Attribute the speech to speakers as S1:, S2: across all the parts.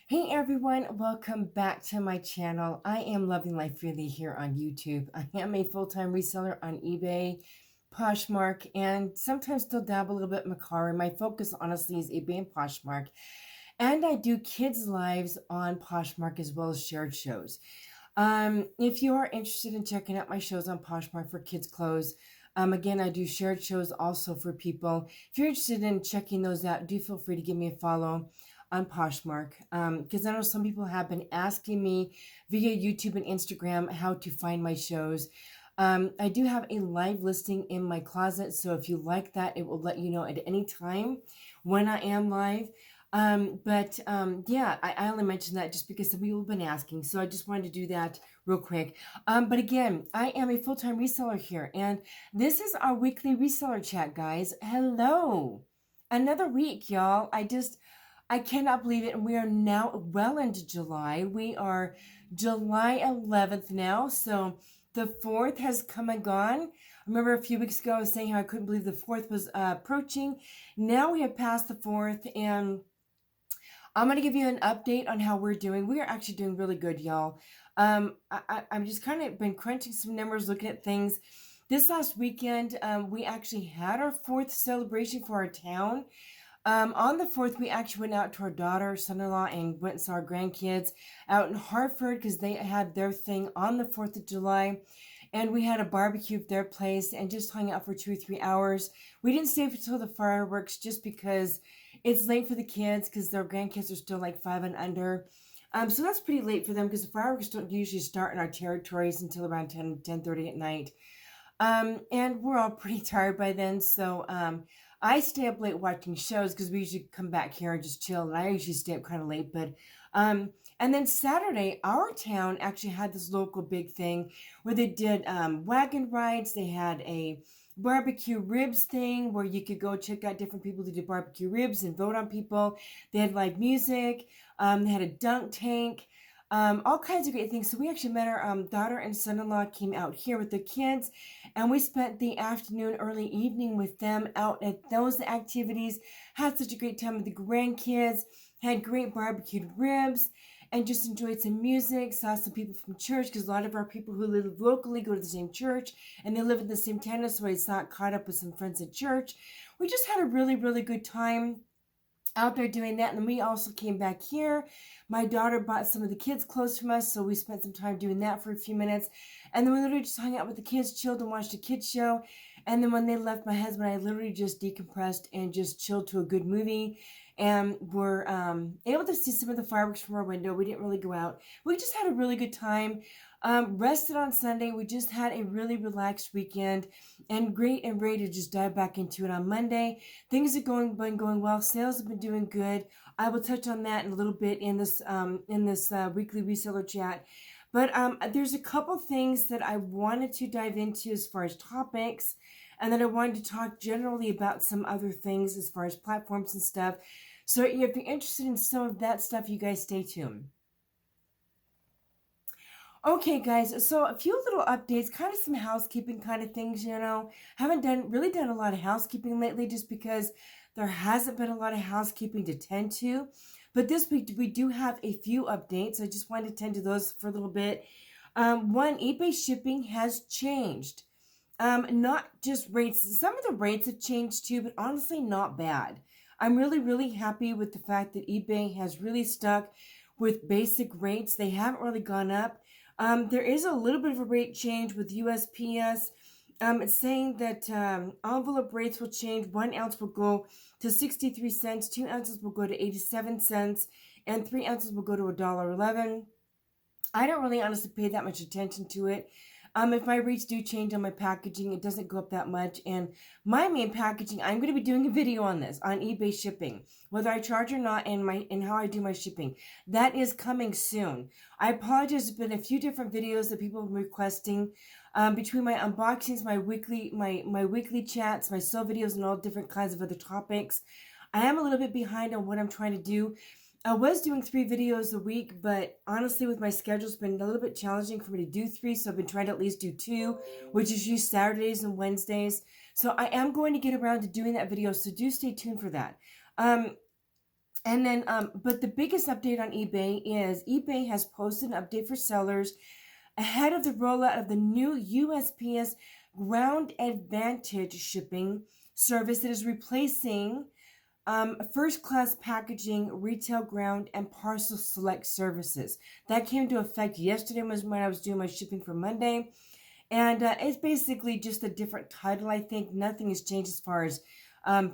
S1: Hey everyone, welcome back to my channel. I am loving life really here on YouTube. I am a full-time reseller on eBay, Poshmark, and sometimes still dabble a little bit in Mercari. My focus honestly is eBay and Poshmark. And I do kids lives on Poshmark as well as shared shows. If you are interested in checking out my shows on Poshmark for kids clothes, again, I do shared shows also for people. If you're interested in checking those out, do feel free to give me a follow on Poshmark. Because I know some people have been asking me via YouTube and Instagram how to find my shows. I do have a live listing in my closet, so if you like that, it will let you know at any time when I am live. Yeah, I only mentioned that just because some people have been asking, so I just wanted to do that real quick. But again, I am a full-time reseller here, and this is our weekly reseller chat, guys. Hello! Another week, y'all. I cannot believe it, and we are now well into July. We are July 11th now, so the 4th has come and gone. I remember a few weeks ago I was saying how I couldn't believe the 4th was approaching. Now we have passed the 4th, and I'm going to give you an update on how we're doing. We are actually doing really good, y'all. I'm just kind of been crunching some numbers, looking at things. This last weekend, we actually had our 4th celebration for our town. On the 4th, we actually went out to our daughter, son-in-law, and went and saw our grandkids out in Hartford because they had their thing on the 4th of July. And we had a barbecue at their place and just hung out for 2 or 3 hours. We didn't stay until the fireworks just because it's late for the kids because their grandkids are still like 5 and under. So that's pretty late for them because the fireworks don't usually start in our territories until around 10:30 at night. And we're all pretty tired by then. So I stay up late watching shows because we usually come back here and just chill. And I usually stay up kind of late. And then Saturday, our town actually had this local big thing where they did wagon rides. They had a barbecue ribs thing where you could go check out different people who do barbecue ribs and vote on people. They had live music. They had a dunk tank. All kinds of great things. So we actually met our daughter and son-in-law came out here with their kids, and we spent the afternoon, early evening with them out at those activities. Had such a great time with the grandkids. Had great barbecued ribs, and just enjoyed some music. Saw some people from church because a lot of our people who live locally go to the same church, and they live in the same town. So I saw caught up with some friends at church. We just had a really, really good time out there doing that. And then we also came back here. My daughter bought some of the kids clothes from us, so we spent some time doing that for a few minutes. And then we literally just hung out with the kids, chilled and watched a kids show. And then when they left, my husband and I literally just decompressed and just chilled to a good movie. And were able to see some of the fireworks from our window. We didn't really go out. We just had a really good time. Rested on Sunday. We just had a really relaxed weekend and great and ready to just dive back into it on Monday. Things have been going well. Sales have been doing good. I will touch on that in a little bit in this weekly reseller chat. But there's a couple things that I wanted to dive into as far as topics, and then I wanted to talk generally about some other things as far as platforms and stuff. So if you're interested in some of that stuff, you guys stay tuned. Okay, guys, so a few little updates, kind of some housekeeping kind of things, Haven't really done a lot of housekeeping lately just because there hasn't been a lot of housekeeping to tend to. But this week we do have a few updates. I just wanted to tend to those for a little bit. One, eBay shipping has changed. Not just rates. Some of the rates have changed too, but honestly not bad. I'm really, really happy with the fact that eBay has really stuck with basic rates. They haven't really gone up. There is a little bit of a rate change with USPS. It's saying that envelope rates will change. 1 ounce will go to 63 cents, 2 ounces will go to 87 cents, and 3 ounces will go to $1.11. I don't really honestly pay that much attention to it. If my rates do change on my packaging, it doesn't go up that much. And my main packaging, I'm going to be doing a video on this, on eBay shipping, whether I charge or not, and how I do my shipping. That is coming soon. I apologize. There's been a few different videos that people have been requesting. Between my unboxings, my weekly chats, my sale videos, and all different kinds of other topics, I am a little bit behind on what I'm trying to do. I was doing 3 videos a week, but honestly with my schedule, it's been a little bit challenging for me to do 3, so I've been trying to at least do 2, which is usually Saturdays and Wednesdays. So I am going to get around to doing that video, so do stay tuned for that. And then, but the biggest update on eBay is eBay has posted an update for sellers ahead of the rollout of the new USPS Ground Advantage shipping service that is replacing first-class packaging, retail ground, and parcel select services. That came into effect yesterday was when I was doing my shipping for Monday. And it's basically just a different title, I think. Nothing has changed as far as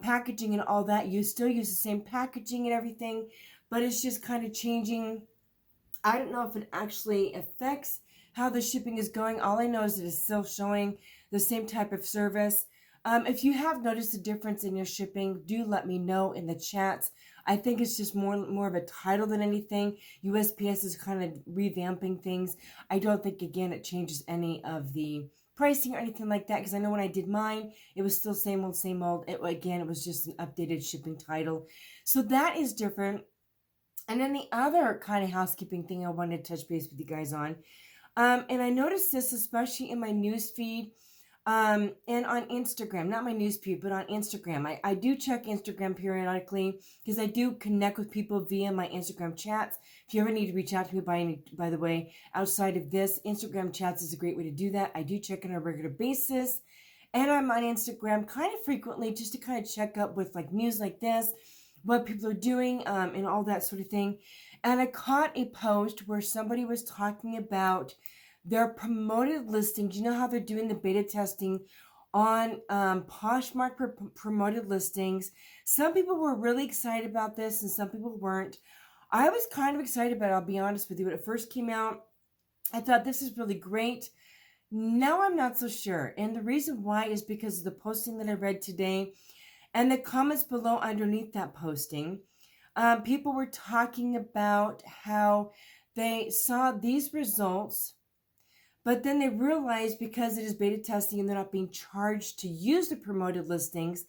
S1: packaging and all that. You still use the same packaging and everything, but it's just kind of changing. I don't know if it actually affects how the shipping is going. All I know is that it's still showing the same type of service. If you have noticed a difference in your shipping, do let me know in the chats. I think it's just more of a title than anything. USPS is kind of revamping things. I don't think, again, it changes any of the pricing or anything like that, because I know when I did mine, it was still same old, same old. Again, it was just an updated shipping title. So that is different. And then the other kind of housekeeping thing I wanted to touch base with you guys on, and I noticed this especially in my news feed, and on Instagram, not my news feed, but on Instagram. I do check Instagram periodically because I do connect with people via my Instagram chats. If you ever need to reach out to me, by the way, outside of this, Instagram chats is a great way to do that. I do check on a regular basis, and I'm on Instagram kind of frequently just to kind of check up with like news like this, what people are doing, and all that sort of thing. And I caught a post where somebody was talking about their promoted listings. You know how they're doing the beta testing on Poshmark for promoted listings. Some people were really excited about this and some people weren't. I was kind of excited about it, I'll be honest with you. When it first came out, I thought this is really great. Now I'm not so sure. And the reason why is because of the posting that I read today and the comments below underneath that posting. People were talking about how they saw these results, but then they realized because it is beta testing and they're not being charged to use the promoted listings,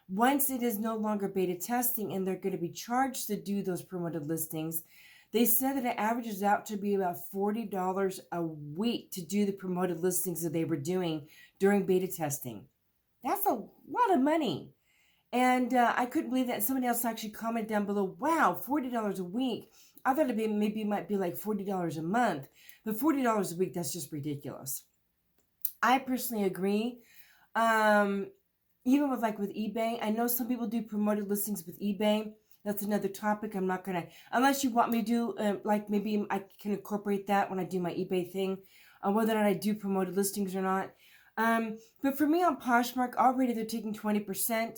S1: once it is no longer beta testing and they're going to be charged to do those promoted listings, they said that it averages out to be about $40 a week to do the promoted listings that they were doing during beta testing. That's a lot of money. And I couldn't believe that. Somebody else actually commented down below, wow, $40 a week. I thought it might be like $40 a month. But $40 a week, that's just ridiculous. I personally agree. Even with eBay, I know some people do promoted listings with eBay. That's another topic. I'm not going to, unless you want me to do, maybe I can incorporate that when I do my eBay thing, whether or not I do promoted listings or not. But for me on Poshmark, already they're taking 20%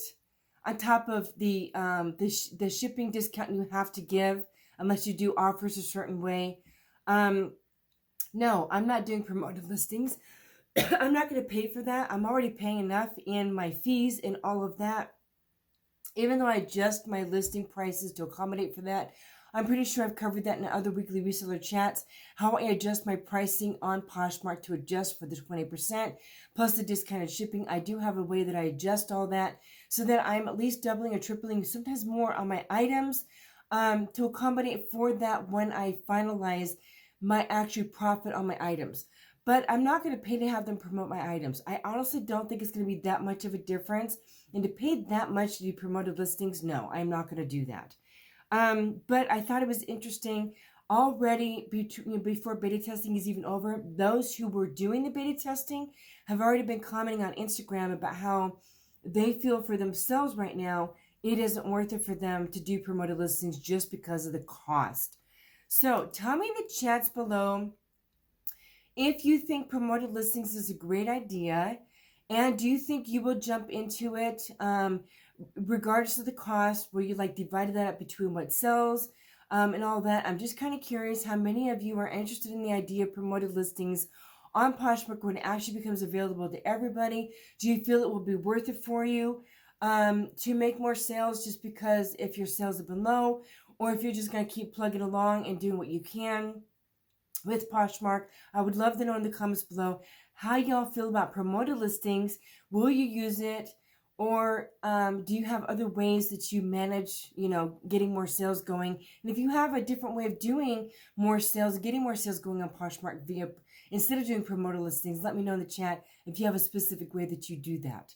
S1: on top of the shipping discount you have to give unless you do offers a certain way. No, I'm not doing promoted listings. I'm not going to pay for that. I'm already paying enough in my fees and all of that. Even though I adjust my listing prices to accommodate for that, I'm pretty sure I've covered that in other weekly reseller chats, how I adjust my pricing on Poshmark to adjust for the 20%, plus the discounted shipping. I do have a way that I adjust all that so that I'm at least doubling or tripling, sometimes more on my items, to accommodate for that when I finalize my actual profit on my items. But I'm not going to pay to have them promote my items. I honestly don't think it's going to be that much of a difference. And to pay that much to do promoted listings, no, I'm not going to do that. But I thought it was interesting. Already, before beta testing is even over, those who were doing the beta testing have already been commenting on Instagram about how they feel for themselves right now it isn't worth it for them to do promoted listings just because of the cost. So tell me in the chats below if you think promoted listings is a great idea, and do you think you will jump into it regardless of the cost? Will you divide that up between what sells and all that? I'm just kind of curious how many of you are interested in the idea of promoted listings on Poshmark when it actually becomes available to everybody. Do you feel it will be worth it for you to make more sales just because if your sales have been low, or if you're just going to keep plugging along and doing what you can with Poshmark? I would love to know in the comments below how y'all feel about promoted listings. Will you use it? Or do you have other ways that you manage, getting more sales going? And if you have a different way of doing more sales, getting more sales going on Poshmark instead of doing promoted listings, let me know in the chat if you have a specific way that you do that.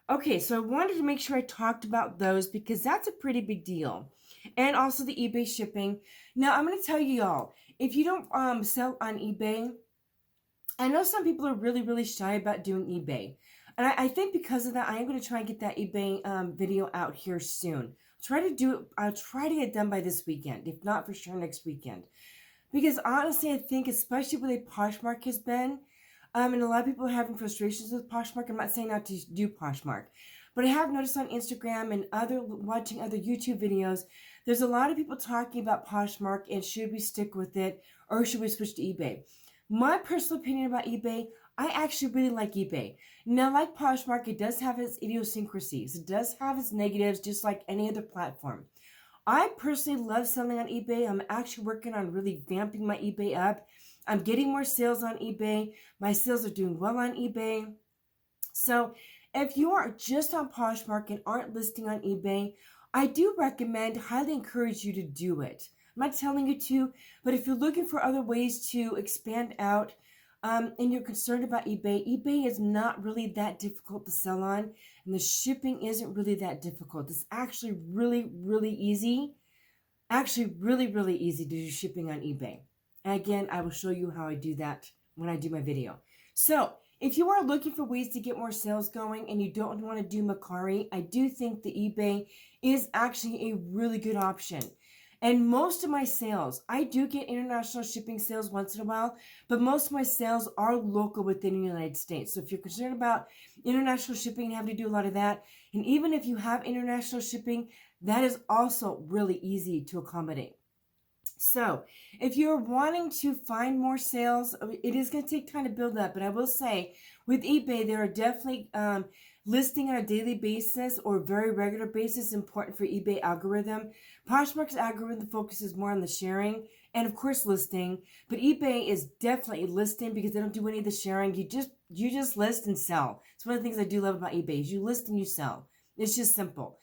S1: Okay, so I wanted to make sure I talked about those because that's a pretty big deal. and also the eBay shipping. Now, I'm going to tell you all, if you don't sell on eBay, I know some people are really, really shy about doing eBay. And I think because of that, I am going to try and get that eBay video out here soon. I'll try to get it done by this weekend, if not for sure next weekend. Because honestly, I think especially with the Poshmark has been, and a lot of people are having frustrations with Poshmark. I'm not saying not to do Poshmark, but I have noticed on Instagram and watching other YouTube videos, there's a lot of people talking about Poshmark and should we stick with it or should we switch to eBay? My personal opinion about eBay, I actually really like eBay. Now, like Poshmark, it does have its idiosyncrasies. It does have its negatives, just like any other platform. I personally love selling on eBay. I'm actually working on really vamping my eBay up. I'm getting more sales on eBay. My sales are doing well on eBay. So if you are just on Poshmark and aren't listing on eBay, I do recommend, highly encourage you to do it. I'm not telling you to, but if you're looking for other ways to expand out and you're concerned about eBay, eBay is not really that difficult to sell on, and the shipping isn't really that difficult. It's actually really, really easy. Actually, really, really easy to do shipping on eBay. And again, I will show you how I do that when I do my video. So if you are looking for ways to get more sales going and you don't want to do Mercari, I do think the eBay is actually a really good option. And most of my sales, I do get international shipping sales once in a while, but most of my sales are local within the United States. So if you're concerned about international shipping and having to do a lot of that, and even if you have international shipping, that is also really easy to accommodate. So if you're wanting to find more sales, it is going to take time to build up. But I will say with eBay, there are definitely listing on a daily basis or very regular basis important for eBay algorithm. Poshmark's algorithm focuses more on the sharing and of course listing, but eBay is definitely listing because they don't do any of the sharing. You just list and sell. It's one of the things I do love about eBay is you list and you sell. It's just simple.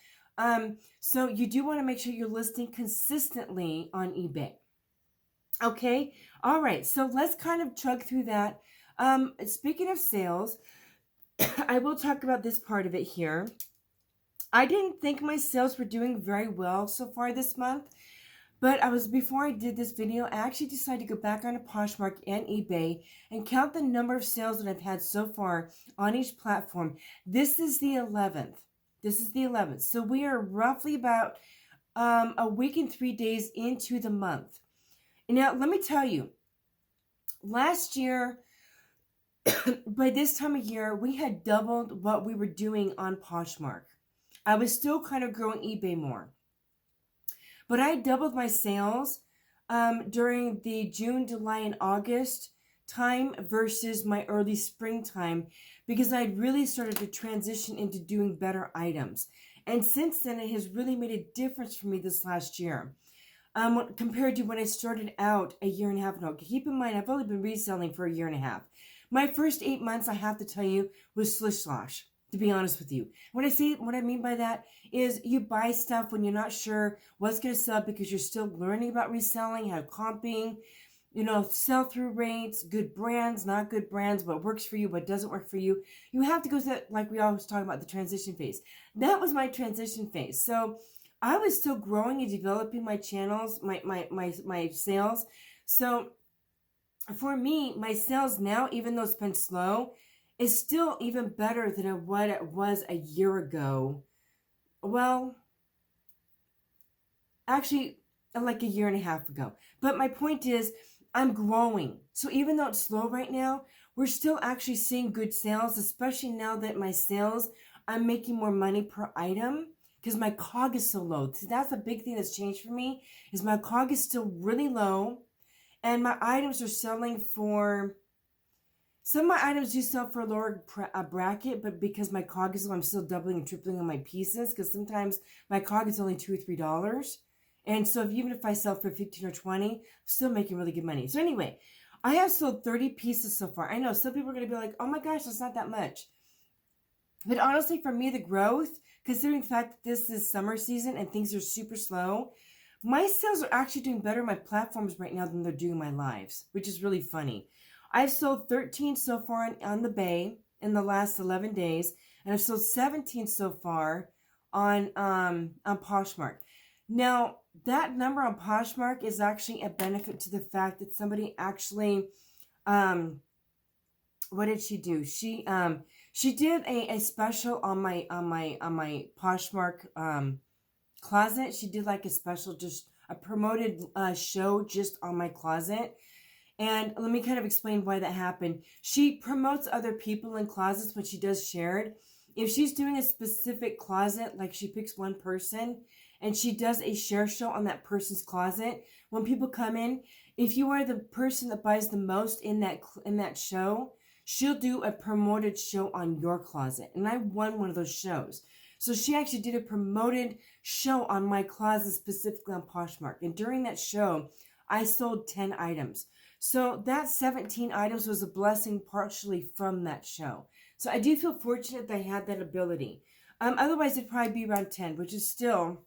S1: So you do want to make sure you're listing consistently on eBay. Okay. All right. So let's kind of chug through that. Speaking of sales, I will talk about this part of it here. I didn't think my sales were doing very well so far this month, but before I did this video, I actually decided to go back onto Poshmark and eBay and count the number of sales that I've had so far on each platform. This is the 11th. So we are roughly about a week and 3 days into the month. And now, let me tell you, last year, by this time of year, we had doubled what we were doing on Poshmark. I was still kind of growing eBay more. But I doubled my sales during the June, July, and August time versus my early springtime because I'd really started to transition into doing better items. And since then, it has really made a difference for me this last year. Compared to when I started out a year and a half ago. Keep in mind, I've only been reselling for a year and a half. My first 8 months, I have to tell you, was slish slosh, to be honest with you. What I mean by that is you buy stuff when you're not sure what's going to sell because you're still learning about reselling, how comping, sell-through rates, good brands, not good brands, what works for you, what doesn't work for you. You have to go through that, like we always talk about, the transition phase. That was my transition phase. So I was still growing and developing my channels, my sales. So for me, my sales now, even though it's been slow, is still even better than what it was a year ago. Well, actually, like a year and a half ago. But my point is, I'm growing. So even though it's slow right now, we're still actually seeing good sales, especially now that my sales, I'm making more money per item because my COG is so low. So that's the big thing that's changed for me is my COG is still really low and my items are selling for, some of my items do sell for a lower bracket, but because my COG is low, I'm still doubling and tripling on my pieces because sometimes my COG is only $2 or $3. And so even if I sell for 15 or 20, I'm still making really good money. So anyway, I have sold 30 pieces so far. I know some people are going to be like, oh my gosh, that's not that much. But honestly, for me, the growth, considering the fact that this is summer season and things are super slow, my sales are actually doing better on my platforms right now than they're doing my lives, which is really funny. I've sold 13 so far on the Bay in the last 11 days, and I've sold 17 so far on Poshmark. Now, that number on Poshmark is actually a benefit to the fact that somebody actually, um, what did she do? She did a special on my Poshmark closet. She did like a special, just a promoted show just on my closet. And let me kind of explain why that happened. She promotes other people in closets when she does shared. If she's doing a specific closet, like she picks one person and she does a share show on that person's closet, when people come in, if you are the person that buys the most in that show, she'll do a promoted show on your closet. And I won one of those shows. So she actually did a promoted show on my closet, specifically on Poshmark. And during that show, I sold 10 items. So that 17 items was a blessing partially from that show. So I do feel fortunate that I had that ability. Otherwise, it'd probably be around 10, which is still,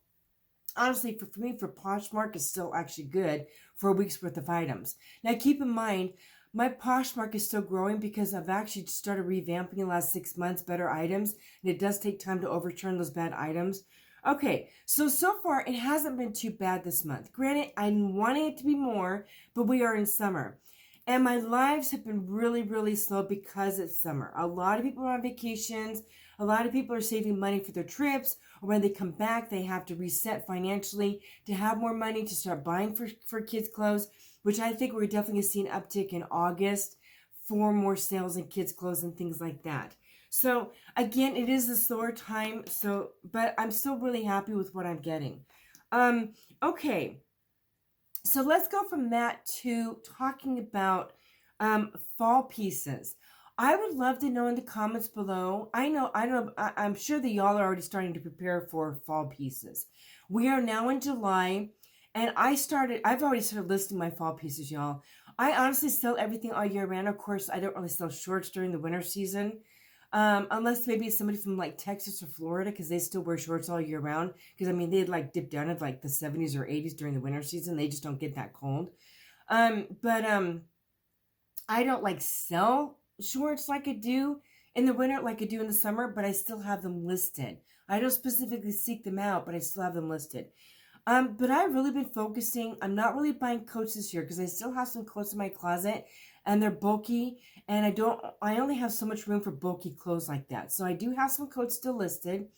S1: honestly, for me, for Poshmark, is still actually good for a week's worth of items. Now, keep in mind, my Poshmark is still growing because I've actually started revamping in the last 6 months, better items, and it does take time to overturn those bad items. Okay, so far it hasn't been too bad this month. Granted, I'm wanting it to be more, but we are in summer. And my lives have been really, really slow because it's summer. A lot of people are on vacations. A lot of people are saving money for their trips. Or when they come back, they have to reset financially to have more money to start buying for kids' clothes, which I think we're definitely going to see an uptick in August for more sales in kids' clothes and things like that. So again, it is a slower time, but I'm still really happy with what I'm getting. Okay, so let's go from that to talking about fall pieces. I would love to know in the comments below. I'm sure that y'all are already starting to prepare for fall pieces. We are now in July, and I've already started listing my fall pieces, y'all. I honestly sell everything all year round. Of course, I don't really sell shorts during the winter season. Unless maybe somebody from like Texas or Florida, because they still wear shorts all year round. Because I mean, they'd like dip down at like the 70s or 80s during the winter season. They just don't get that cold. But I don't like sell shorts like I do in the winter, like I do in the summer. But I still have them listed. I don't specifically seek them out, but I still have them listed. But I've really been focusing. I'm not really buying coats this year because I still have some coats in my closet and they're bulky, and I only have so much room for bulky clothes like that. So I do have some coats still listed.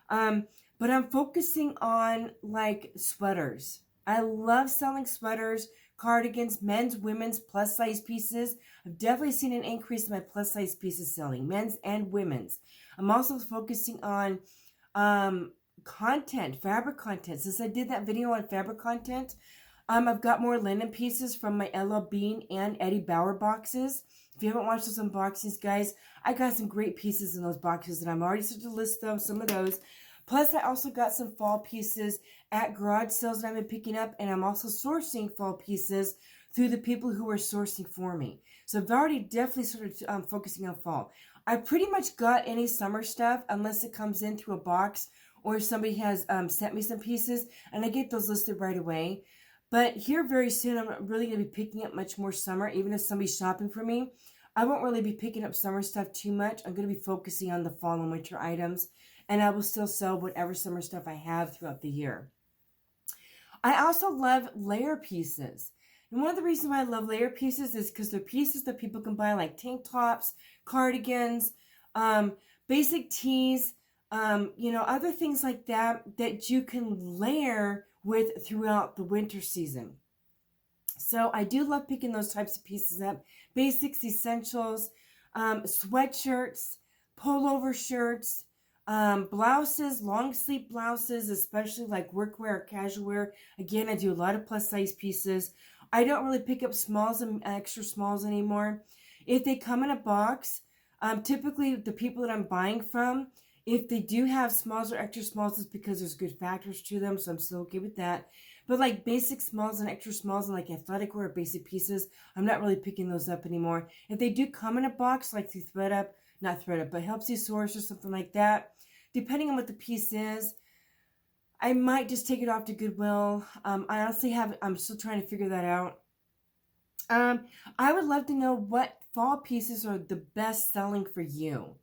S1: But I'm focusing on like sweaters. I love selling sweaters, cardigans, men's, women's, plus size pieces. I've definitely seen an increase in my plus size pieces selling, men's and women's. I'm also focusing on content, fabric content. Since I did that video on fabric content, I've got more linen pieces from my LL Bean and Eddie Bauer boxes. If you haven't watched those unboxings, guys, I got some great pieces in those boxes, and I'm already starting to list them, some of those. Plus, I also got some fall pieces at garage sales that I've been picking up, and I'm also sourcing fall pieces through the people who are sourcing for me. So I've already definitely started focusing on fall. I pretty much got any summer stuff, unless it comes in through a box or if somebody has sent me some pieces, and I get those listed right away. But here very soon, I'm really going to be picking up much more summer. Even if somebody's shopping for me, I won't really be picking up summer stuff too much. I'm going to be focusing on the fall and winter items. And I will still sell whatever summer stuff I have throughout the year. I also love layer pieces. And one of the reasons why I love layer pieces is because they're pieces that people can buy, like tank tops, cardigans, basic tees, other things like that you can layer with throughout the winter season. So I do love picking those types of pieces up. Basics, essentials, sweatshirts, pullover shirts, blouses, long sleeve blouses, especially like workwear or casual wear. Again, I do a lot of plus size pieces. I don't really pick up smalls and extra smalls anymore. If they come in a box, typically the people that I'm buying from, if they do have smalls or extra smalls, it's because there's good factors to them, so I'm still okay with that. But like basic smalls and extra smalls and like athletic wear or basic pieces, I'm not really picking those up anymore. If they do come in a box, like through but Helpsy Source or something like that, depending on what the piece is, I might just take it off to Goodwill. I'm still trying to figure that out. I would love to know what fall pieces are the best selling for you.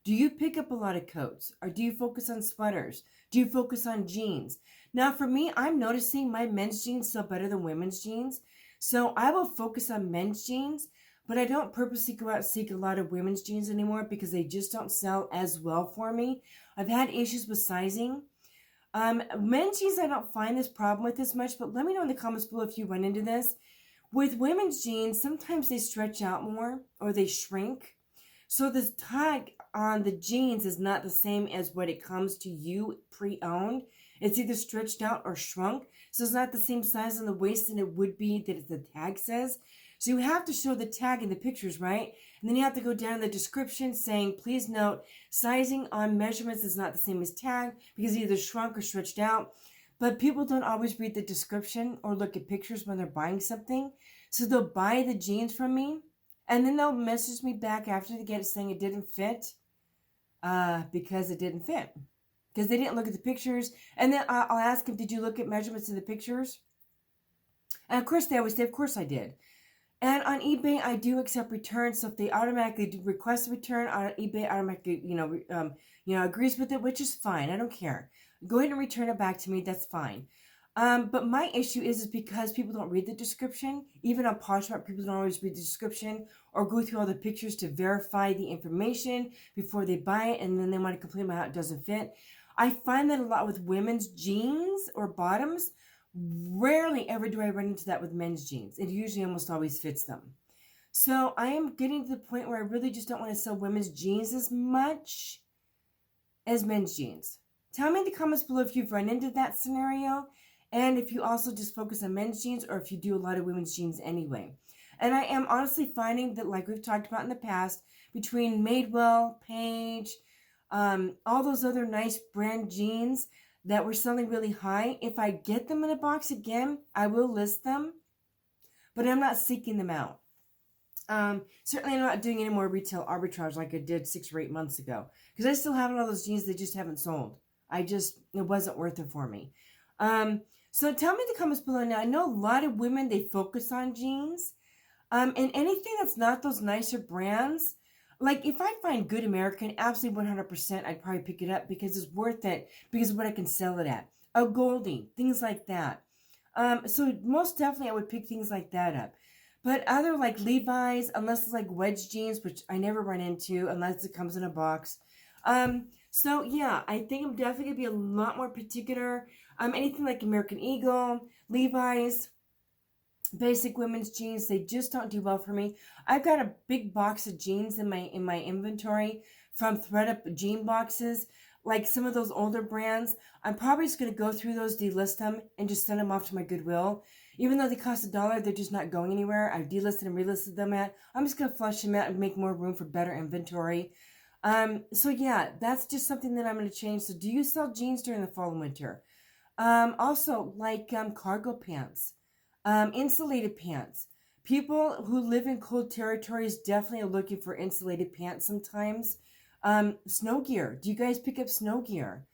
S1: Do you pick up a lot of coats? Or do you focus on sweaters? Do you focus on jeans? Now, for me, I'm noticing my men's jeans sell better than women's jeans. So I will focus on men's jeans, but I don't purposely go out and seek a lot of women's jeans anymore because they just don't sell as well for me. I've had issues with sizing. Men's jeans, I don't find this problem with as much, but let me know in the comments below if you run into this. With women's jeans, sometimes they stretch out more or they shrink. So the tag on the jeans is not the same as what it comes to you pre-owned. It's either stretched out or shrunk. So it's not the same size on the waist than it would be that the tag says. So you have to show the tag in the pictures, right? And then you have to go down in the description saying, please note, sizing on measurements is not the same as tag because it's either shrunk or stretched out. But people don't always read the description or look at pictures when they're buying something. So they'll buy the jeans from me and then they'll message me back after they get it saying it didn't fit because it didn't fit. Because they didn't look at the pictures. And then I'll ask them, did you look at measurements in the pictures? And of course they always say, of course I did. And on eBay, I do accept returns. So if they automatically request a return on eBay, automatically, agrees with it, which is fine. I don't care. Go ahead and return it back to me. That's fine. But my issue is because people don't read the description. Even on Poshmark, people don't always read the description or go through all the pictures to verify the information before they buy it. And then they want to complain about how it doesn't fit. I find that a lot with women's jeans or bottoms. Rarely ever do I run into that with men's jeans. It usually almost always fits them. So I am getting to the point where I really just don't want to sell women's jeans as much as men's jeans. Tell me in the comments below if you've run into that scenario and if you also just focus on men's jeans or if you do a lot of women's jeans anyway. And I am honestly finding that, like we've talked about in the past, between Madewell, Page, all those other nice brand jeans that were selling really high, if I get them in a box again, I will list them, but I'm not seeking them out. Certainly I'm not doing any more retail arbitrage like I did 6 or 8 months ago, because I still have all those jeans that just haven't sold. It wasn't worth it for me. So tell me in the comments below. Now, I know a lot of women, they focus on jeans, and anything that's not those nicer brands. Like, if I find good American, absolutely 100%, I'd probably pick it up because it's worth it, because of what I can sell it at. A Goldie, things like that. So most definitely I would pick things like that up. But other like Levi's, unless it's like wedge jeans, which I never run into unless it comes in a box. So yeah, I think I'm definitely going to be a lot more particular. Anything like American Eagle, Levi's, basic women's jeans, they just don't do well for me. I've got a big box of jeans in my inventory from ThredUp jean boxes, like some of those older brands. I'm probably just going to go through those, delist them, and just send them off to my Goodwill. Even though they cost $1, they're just not going anywhere. I've delisted and relisted them I'm just going to flush them out and make more room for better inventory. So yeah, that's just something that I'm going to change. So do you sell jeans during the fall and winter? Also, like cargo pants. Insulated pants. People who live in cold territories definitely are looking for insulated pants sometimes. Snow gear. Do you guys pick up snow gear?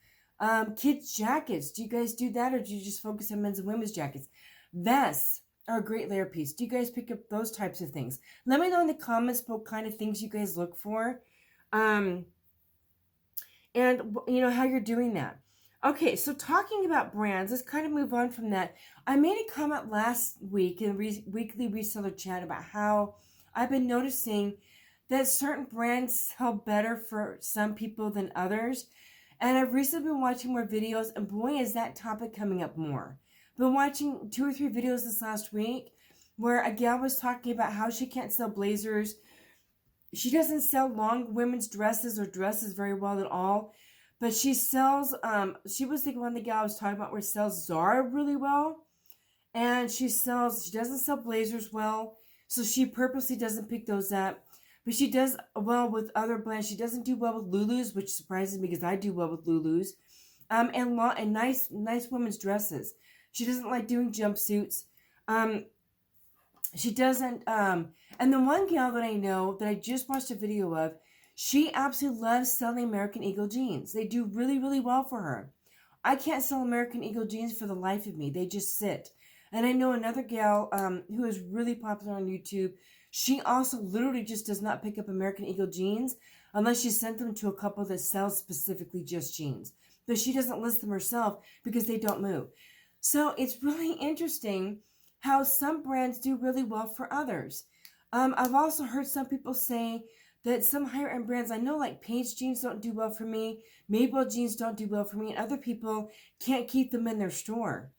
S1: Kids' jackets. Do you guys do that, or do you just focus on men's and women's jackets? Vests are a great layer piece. Do you guys pick up those types of things? Let me know in the comments what kind of things you guys look for. And, how you're doing that. Okay, so talking about brands, let's kind of move on from that. I made a comment last week in weekly reseller chat about how I've been noticing that certain brands sell better for some people than others. And I've recently been watching more videos, and boy, is that topic coming up more. Been watching 2 or 3 videos this last week where a gal was talking about how she can't sell blazers. She doesn't sell long women's dresses or dresses very well at all. But she sells, she was the one the gal I was talking about where sells Zara really well. And she doesn't sell blazers well. So she purposely doesn't pick those up. But she does well with other brands. She doesn't do well with Lulu's, which surprises me because I do well with Lulu's. And nice women's dresses. She doesn't like doing jumpsuits. She doesn't, and the one gal that I know that I just watched a video of, she absolutely loves selling American Eagle jeans. They do really, really well for her. I can't sell American Eagle jeans for the life of me. They just sit. And I know another gal who is really popular on YouTube. She also literally just does not pick up American Eagle jeans unless she sent them to a couple that sells specifically just jeans. But she doesn't list them herself because they don't move. So it's really interesting how some brands do really well for others. I've also heard some people say that some higher end brands, I know like Paige jeans don't do well for me, Maybell jeans don't do well for me, and other people can't keep them in their store.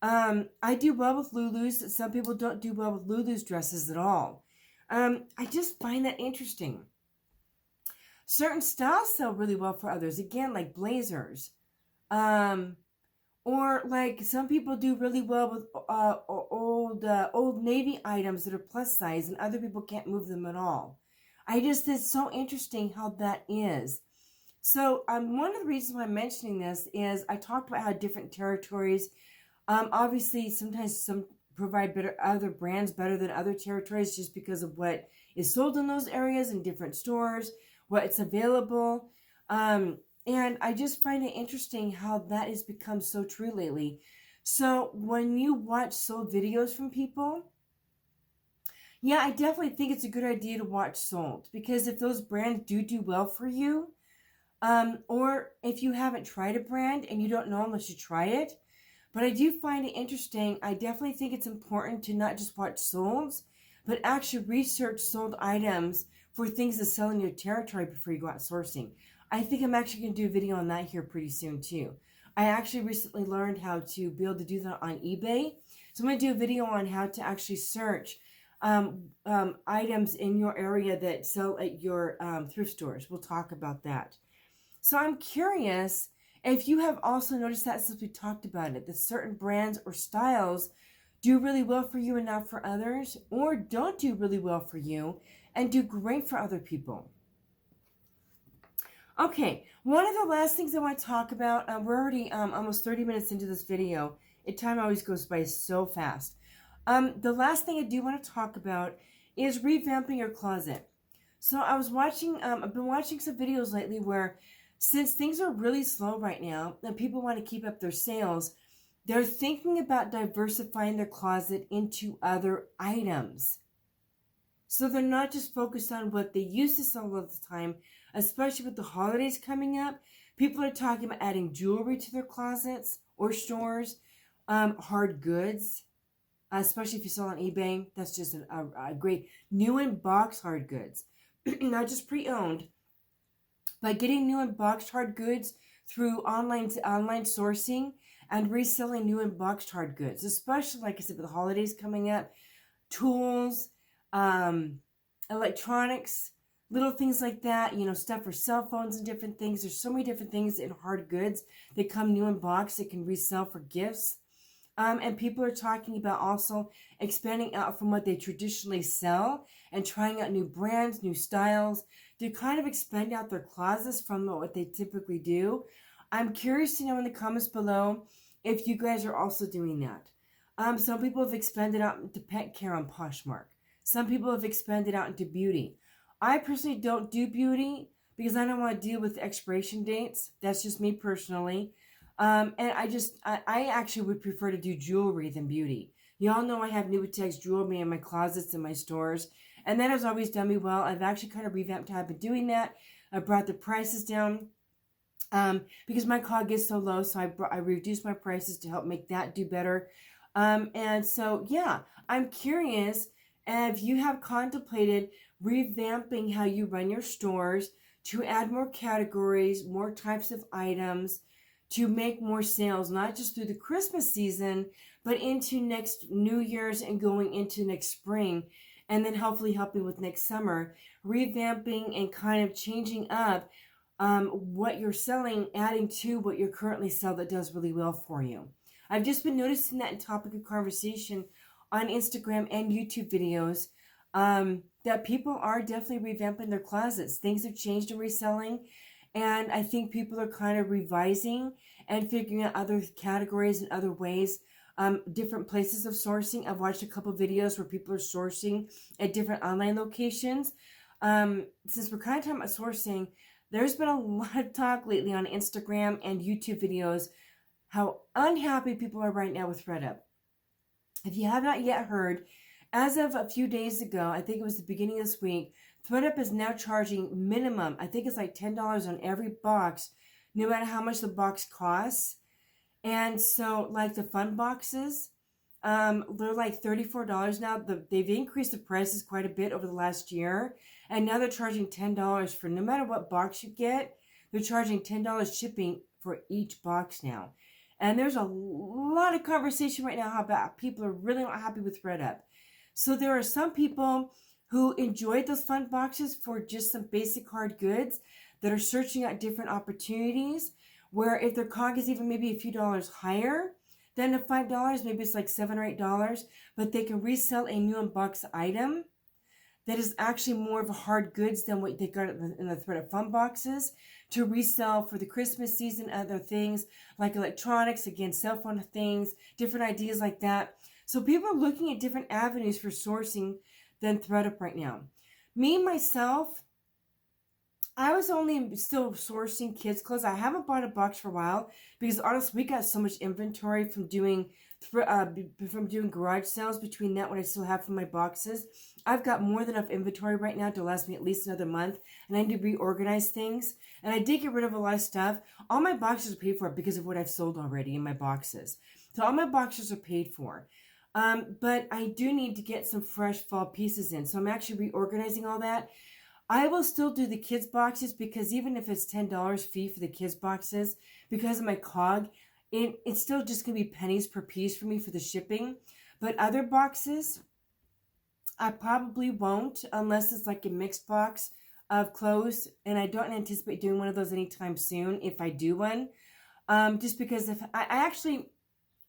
S1: I do well with Lulu's. Some people don't do well with Lulu's dresses at all. I just find that interesting. Certain styles sell really well for others. Again, like blazers. Or like some people do really well with old Navy items that are plus size, and other people can't move them at all. It's so interesting how that is. So one of the reasons why I'm mentioning this is I talked about how different territories, obviously sometimes some provide other brands better than other territories just because of what is sold in those areas in different stores, what's available. And I just find it interesting how that has become so true lately. So when you watch sold videos from people, yeah, I definitely think it's a good idea to watch sold, because if those brands do well for you, or if you haven't tried a brand and you don't know unless you try it, but I do find it interesting. I definitely think it's important to not just watch solds, but actually research sold items for things that sell in your territory before you go out sourcing. I think I'm actually going to do a video on that here pretty soon too. I actually recently learned how to be able to do that on eBay. So I'm going to do a video on how to actually search items in your area that sell at your thrift stores. We'll talk about that. So I'm curious if you have also noticed that since we talked about it, that certain brands or styles do really well for you and not for others, or don't do really well for you and do great for other people. Okay, one of the last things I want to talk about, we're already almost 30 minutes into this video. Time always goes by so fast. The last thing I do want to talk about is revamping your closet. So I've been watching some videos lately where, since things are really slow right now and people want to keep up their sales, they're thinking about diversifying their closet into other items. So they're not just focused on what they used to sell all the time, especially with the holidays coming up. People are talking about adding jewelry to their closets or stores, hard goods, especially if you sell on eBay. That's just a great new in box hard goods, not just pre-owned, but getting new in boxed hard goods through online sourcing and reselling new in boxed hard goods, especially like I said with the holidays coming up, tools, electronics, little things like that, stuff for cell phones and different things. There's so many different things in hard goods that come new in box that can resell for gifts. And people are talking about also expanding out from what they traditionally sell and trying out new brands, new styles to kind of expand out their closets from what they typically do. I'm curious to know in the comments below if you guys are also doing that. Some people have expanded out into pet care on Poshmark. Some people have expanded out into beauty. I personally don't do beauty because I don't want to deal with expiration dates. That's just me personally. And I actually would prefer to do jewelry than beauty. Y'all know I have Nuitex jewelry in my closets and my stores, and that has always done me well. I've actually kind of revamped how I've been doing that. I brought the prices down because my COG is so low, so I reduced my prices to help make that do better. And so, yeah, I'm curious if you have contemplated revamping how you run your stores to add more categories, more types of items, to make more sales, not just through the Christmas season, but into next New Year's and going into next spring, and then hopefully helping with next summer, revamping and kind of changing up what you're selling, adding to what you currently sell that does really well for you. I've just been noticing that in topic of conversation on Instagram and YouTube videos, that people are definitely revamping their closets. Things have changed in reselling, and I think people are kind of revising and figuring out other categories and other ways, different places of sourcing. I've watched a couple videos where people are sourcing at different online locations. Since we're kind of talking about sourcing, there's been a lot of talk lately on Instagram and YouTube videos how unhappy people are right now with ThredUp. If you have not yet heard, as of a few days ago, I think it was the beginning of this week, ThreadUp is now charging minimum, I think it's like $10 on every box, no matter how much the box costs. And so like the fun boxes, they're like $34 now. They've increased the prices quite a bit over the last year. And now they're charging $10 for no matter what box you get. They're charging $10 shipping for each box now. And there's a lot of conversation right now about people are really not happy with ThreadUp. So there are some people who enjoyed those fun boxes for just some basic hard goods that are searching out different opportunities where if their COG is even maybe a few dollars higher than the $5, maybe it's like $7 or $8, but they can resell a new unboxed item that is actually more of a hard goods than what they got in the ThreadUp fun boxes to resell for the Christmas season, other things like electronics, again, cell phone things, different ideas like that. So people are looking at different avenues for sourcing than ThreadUp right now. Me, myself, I was only still sourcing kids' clothes. I haven't bought a box for a while because honestly, we got so much inventory from doing garage sales between that what I still have for my boxes. I've got more than enough inventory right now to last me at least another month, and I need to reorganize things. And I did get rid of a lot of stuff. All my boxes are paid for because of what I've sold already in my boxes. So all my boxes are paid for. But I do need to get some fresh fall pieces in. So I'm actually reorganizing all that. I will still do the kids boxes because even if it's $10 fee for the kids boxes, because of my COG, it's still just going to be pennies per piece for me for the shipping. But other boxes, I probably won't unless it's like a mixed box of clothes. And I don't anticipate doing one of those anytime soon if I do one. Just because if I actually,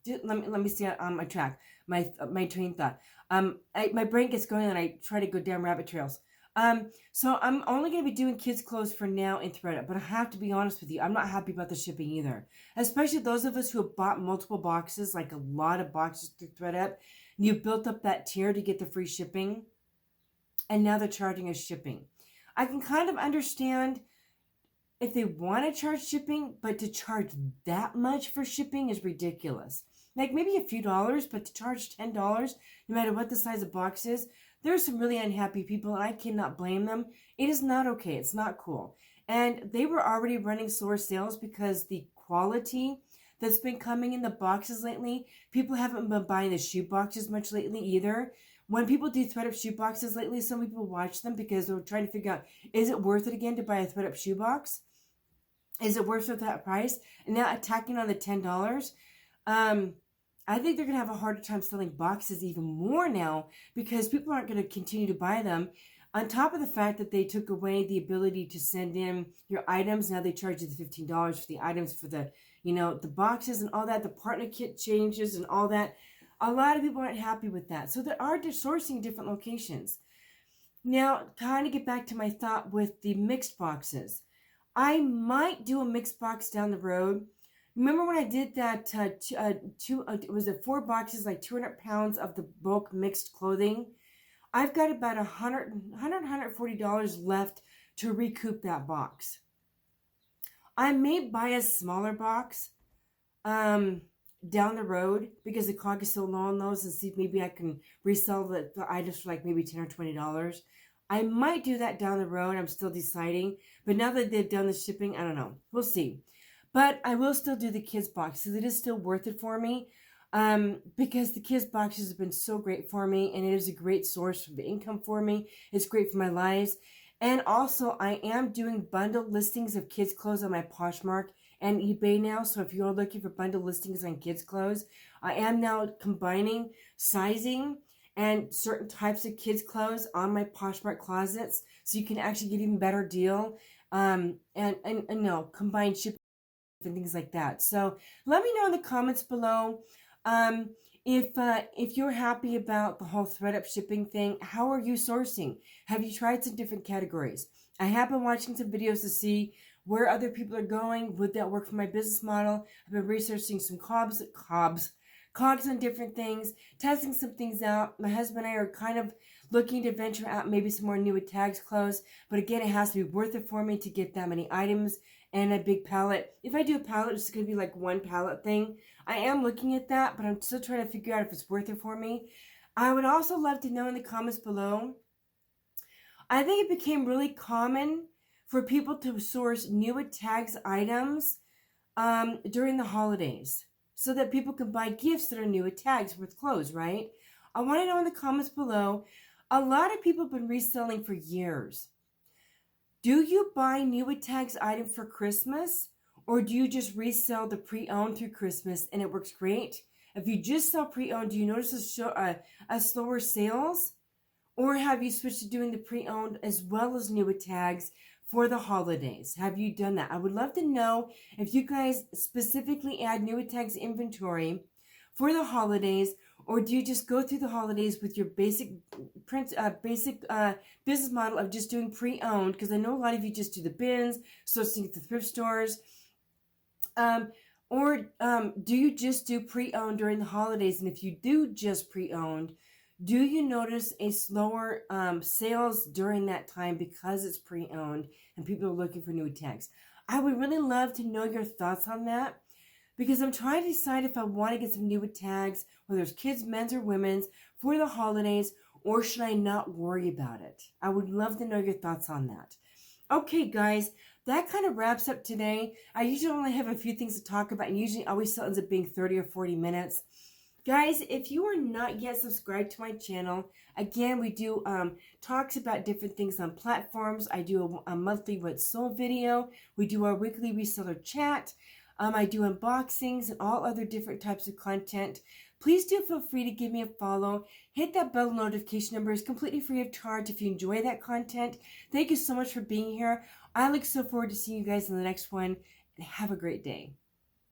S1: let me see on my track, my train of thought. My brain gets going and I try to go down rabbit trails. So I'm only going to be doing kids' clothes for now in ThreadUp, but I have to be honest with you, I'm not happy about the shipping either. Especially those of us who have bought multiple boxes, like a lot of boxes through ThreadUp, and you built up that tier to get the free shipping, and now they're charging us shipping. I can kind of understand if they want to charge shipping, but to charge that much for shipping is ridiculous. Like maybe a few dollars, but to charge $10, no matter what the size of box is, there's some really unhappy people, and I cannot blame them. It is not okay. It's not cool. And they were already running slower sales because the quality that's been coming in the boxes lately, people haven't been buying the shoe boxes much lately either. When people do ThreadUp shoe boxes lately, some people watch them because they're trying to figure out, is it worth it again to buy a ThreadUp shoe box? Is it worth it that price? And now attacking on the $10. I think they're going to have a harder time selling boxes even more now because people aren't going to continue to buy them. On top of the fact that they took away the ability to send in your items, now they charge you the $15 for the items for the, the boxes and all that, the partner kit changes and all that. A lot of people aren't happy with that. So they are sourcing different locations. Now, kind of get back to my thought with the mixed boxes. I might do a mixed box down the road. Remember when I did that, was it 4 boxes, like 200 pounds of the bulk mixed clothing? I've got about $140 left to recoup that box. I may buy a smaller box down the road because the COG is so low on those and see if maybe I can resell the items for like maybe $10 or $20. I might do that down the road. I'm still deciding. But now that they've done the shipping, I don't know. We'll see. But I will still do the kids boxes. It is still worth it for me because the kids boxes have been so great for me, and it is a great source of income for me. It's great for my lives. And also, I am doing bundle listings of kids clothes on my Poshmark and eBay now. So if you're looking for bundle listings on kids clothes, I am now combining sizing and certain types of kids clothes on my Poshmark closets, so you can actually get even better deal. And combined shipping and things like that. So let me know in the comments below if you're happy about the whole ThreadUp shipping thing. How are you sourcing? Have you tried some different categories? I have been watching some videos to see where other people are going. Would that work for my business model? I've been researching some COGs on different things, testing some things out. My husband and I are kind of looking to venture out maybe some more new with tags clothes. But again, it has to be worth it for me to get that many items and a big pallet. If I do a pallet, it's going to be like one pallet thing. I am looking at that, but I'm still trying to figure out if it's worth it for me. I would also love to know in the comments below, I think it became really common for people to source new tags items during the holidays so that people can buy gifts that are new at tags with clothes, right? I want to know in the comments below. A lot of people have been reselling for years. Do you buy new at tags item for Christmas, or do you just resell the pre-owned through Christmas and it works great? If you just sell pre-owned, do you notice a slower sales? Or have you switched to doing the pre-owned as well as new at tags for the holidays? Have you done that? I would love to know if you guys specifically add new at tags inventory for the holidays, or do you just go through the holidays with your basic business model of just doing pre-owned? Because I know a lot of you just do the bins, sourcing at the thrift stores. Or do you just do pre-owned during the holidays? And if you do just pre-owned, do you notice a slower sales during that time because it's pre-owned and people are looking for new tags? I would really love to know your thoughts on that, because I'm trying to decide if I want to get some new tags, whether it's kids, men's, or women's, for the holidays, or should I not worry about it? I would love to know your thoughts on that. Okay, guys, that kind of wraps up today. I usually only have a few things to talk about, and usually always ends up being 30 or 40 minutes. Guys, if you are not yet subscribed to my channel, again, we do talks about different things on platforms. I do a monthly What's Sold video. We do our weekly reseller chat. I do unboxings and all other different types of content. Please do feel free to give me a follow. Hit that bell notification number. It's completely free of charge if you enjoy that content. Thank you so much for being here. I look so forward to seeing you guys in the next one, and have a great day.